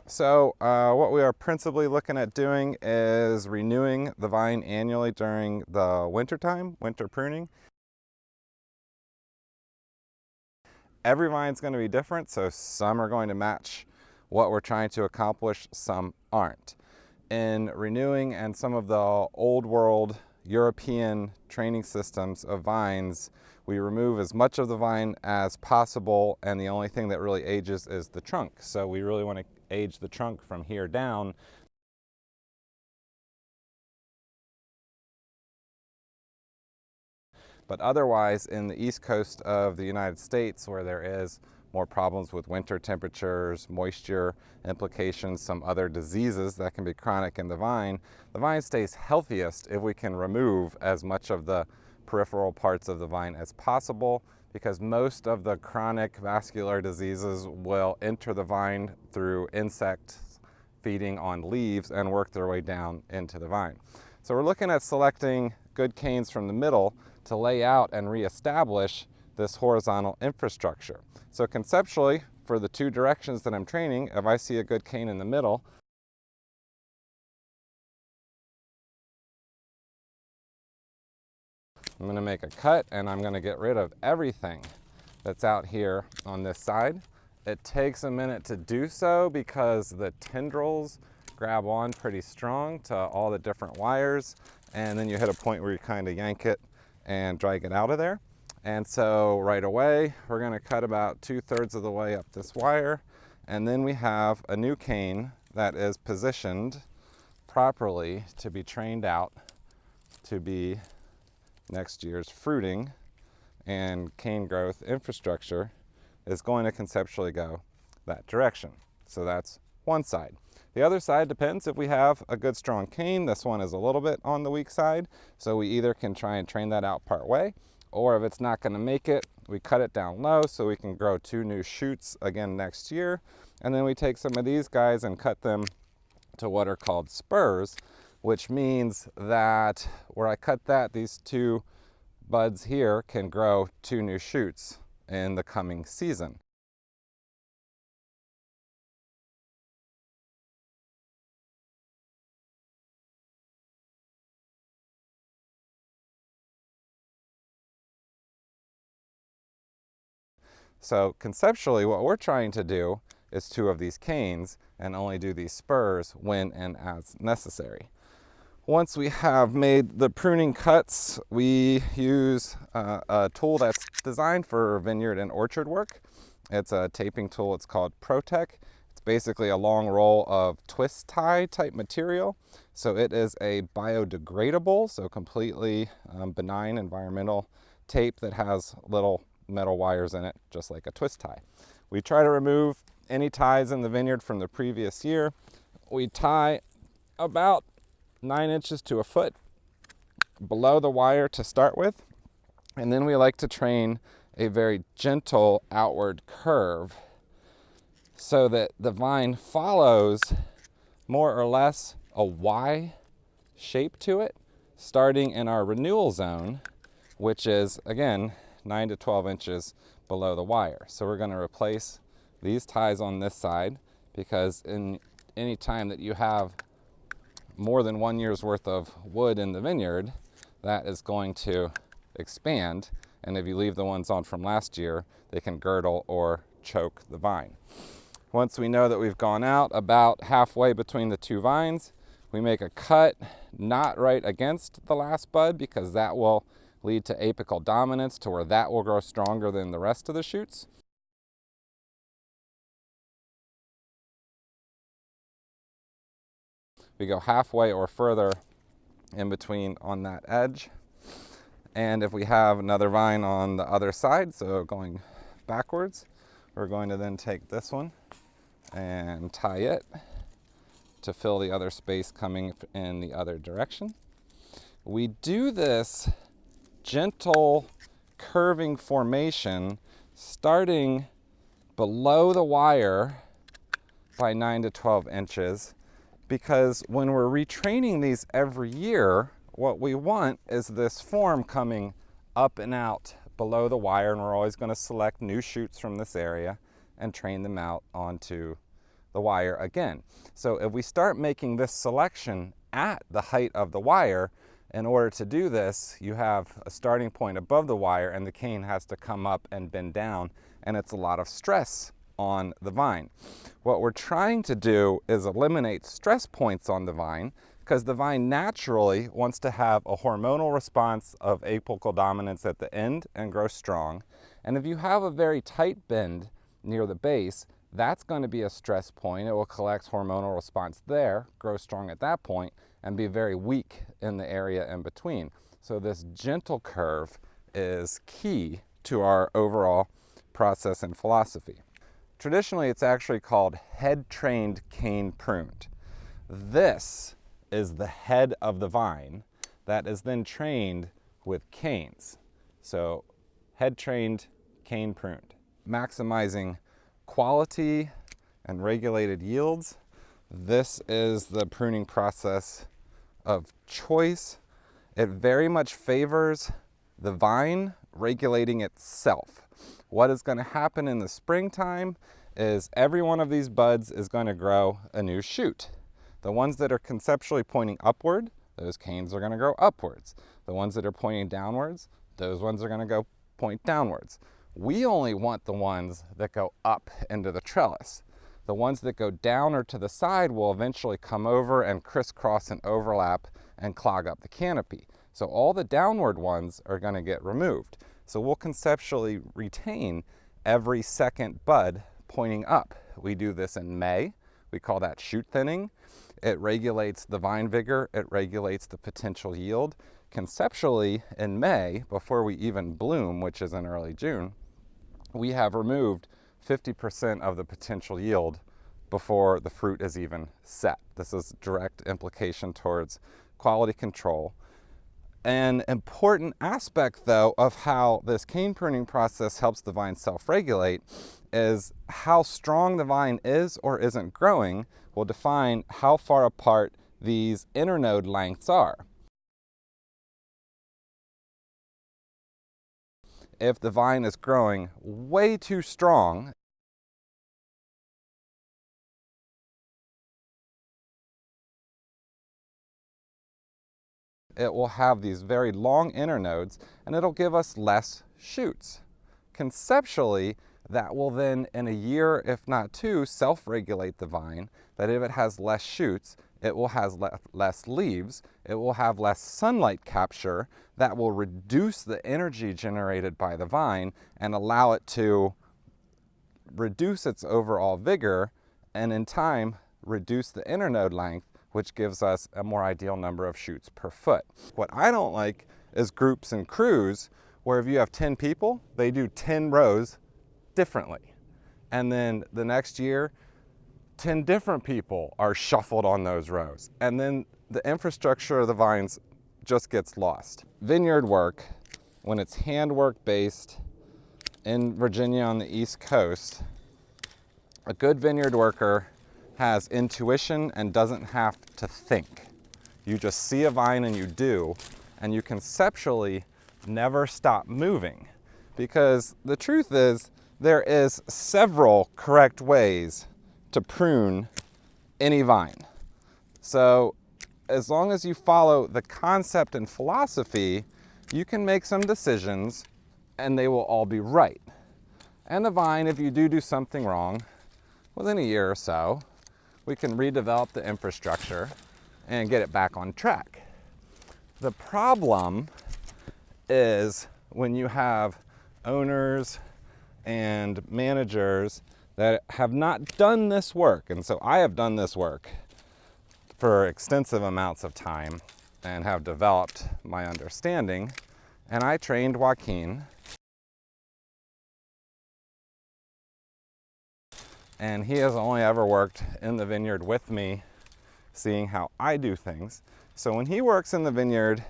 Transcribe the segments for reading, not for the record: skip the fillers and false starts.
So what we are principally looking at doing is renewing the vine annually during the winter time, winter pruning. Every vine's going to be different, so some are going to match what we're trying to accomplish, some aren't. In renewing and some of the old world European training systems of vines, we remove as much of the vine as possible, and the only thing that really ages is the trunk. So we really want to age the trunk from here down. But otherwise, in the east coast of the United States, where there is more problems with winter temperatures, moisture implications, some other diseases that can be chronic in the vine stays healthiest if we can remove as much of the peripheral parts of the vine as possible, because most of the chronic vascular diseases will enter the vine through insects feeding on leaves and work their way down into the vine. So we're looking at selecting good canes from the middle to lay out and reestablish this horizontal infrastructure. So conceptually, for the two directions that I'm training, if I see a good cane in the middle, I'm going to make a cut and I'm going to get rid of everything that's out here on this side. It takes a minute to do so because the tendrils grab on pretty strong to all the different wires, and then you hit a point where you kind of yank it and drag it out of there. And so right away, we're going to cut about 2/3 of the way up this wire, and then we have a new cane that is positioned properly to be trained out to be next year's fruiting and cane growth infrastructure is going to conceptually go that direction. So that's one side. The other side depends if we have a good strong cane. This one is a little bit on the weak side, so we either can try and train that out part way, or if it's not going to make it, we cut it down low so we can grow 2 new shoots again next year. And then we take some of these guys and cut them to what are called spurs, which means that where I cut that, these 2 buds here can grow 2 new shoots in the coming season. So conceptually, what we're trying to do is 2 of these canes and only do these spurs when and as necessary. Once we have made the pruning cuts, we use a tool that's designed for vineyard and orchard work. It's a taping tool. It's called Protec. It's basically a long roll of twist tie type material. So it is a biodegradable, so completely benign environmental tape that has little metal wires in it, just like a twist tie. We try to remove any ties in the vineyard from the previous year. We tie about 9 inches to a foot below the wire to start with, and then we like to train a very gentle outward curve so that the vine follows more or less a Y shape to it, starting in our renewal zone, which is again 9 to 12 inches below the wire. So we're going to replace these ties on this side, because in any time that you have more than 1 year's worth of wood in the vineyard, that is going to expand, and if you leave the ones on from last year, they can girdle or choke the vine. Once we know that we've gone out about halfway between the 2 vines, we make a cut not right against the last bud, because that will lead to apical dominance, to where that will grow stronger than the rest of the shoots. We go halfway or further in between on that edge. And if we have another vine on the other side, so going backwards, we're going to then take this one and tie it to fill the other space coming in the other direction. We do this gentle curving formation starting below the wire by 9 to 12 inches, because when we're retraining these every year, what we want is this form coming up and out below the wire, and we're always going to select new shoots from this area and train them out onto the wire again. So if we start making this selection at the height of the wire, in order to do this, you have a starting point above the wire and the cane has to come up and bend down, and it's a lot of stress on the vine. What we're trying to do is eliminate stress points on the vine, because the vine naturally wants to have a hormonal response of apical dominance at the end and grow strong. And if you have a very tight bend near the base, that's going to be a stress point. It will collect hormonal response there, grow strong at that point, and be very weak in the area in between. So this gentle curve is key to our overall process and philosophy. Traditionally, it's actually called head-trained cane pruned. This is the head of the vine that is then trained with canes. So head-trained, cane pruned. Maximizing quality and regulated yields. This is the pruning process of choice. It very much favors the vine regulating itself. What is going to happen in the springtime is every one of these buds is going to grow a new shoot. The ones that are conceptually pointing upward, those canes are going to grow upwards. The ones that are pointing downwards, those ones are going to go point downwards. We only want the ones that go up into the trellis. The ones that go down or to the side will eventually come over and crisscross and overlap and clog up the canopy. So all the downward ones are going to get removed. So we'll conceptually retain every second bud pointing up. We do this in May. We call that shoot thinning. It regulates the vine vigor. It regulates the potential yield. Conceptually, in May, before we even bloom, which is in early June, we have removed 50% of the potential yield before the fruit is even set. This is direct implication towards quality control. An important aspect, though, of how this cane pruning process helps the vine self-regulate is how strong the vine is or isn't growing will define how far apart these internode lengths are. If the vine is growing way too strong, it will have these very long internodes and it'll give us less shoots. Conceptually, that will then, in a year, if not two, self-regulate the vine, that if it has less shoots, it will have less leaves, it will have less sunlight capture, that will reduce the energy generated by the vine and allow it to reduce its overall vigor, and in time, reduce the internode length, which gives us a more ideal number of shoots per foot. What I don't like is groups and crews where if you have 10 people, they do 10 rows differently. And then the next year, 10 different people are shuffled on those rows. And then the infrastructure of the vines just gets lost. Vineyard work, when it's handwork based in Virginia on the East Coast, a good vineyard worker has intuition and doesn't have to think. You just see a vine and you do, and you conceptually never stop moving. Because the truth is, there is several correct ways to prune any vine. So as long as you follow the concept and philosophy, you can make some decisions and they will all be right. And the vine, if you do something wrong, within a year or so, we can redevelop the infrastructure and get it back on track. The problem is when you have owners and managers that have not done this work. And so I have done this work for extensive amounts of time and have developed my understanding. And I trained Joaquin, and he has only ever worked in the vineyard with me, seeing how I do things. So when he works in the vineyard,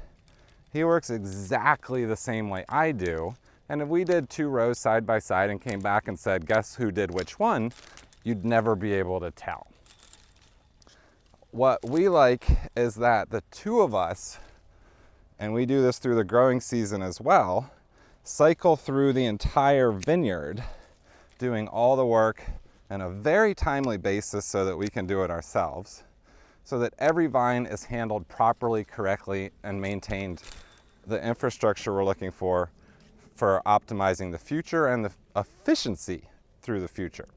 he works exactly the same way I do. And if we did 2 rows side by side and came back and said, guess who did which one, you'd never be able to tell. What we like is that the 2 of us, and we do this through the growing season as well, cycle through the entire vineyard, doing all the work on a very timely basis so that we can do it ourselves, so that every vine is handled properly, correctly, and maintained the infrastructure we're looking for optimizing the future and the efficiency through the future.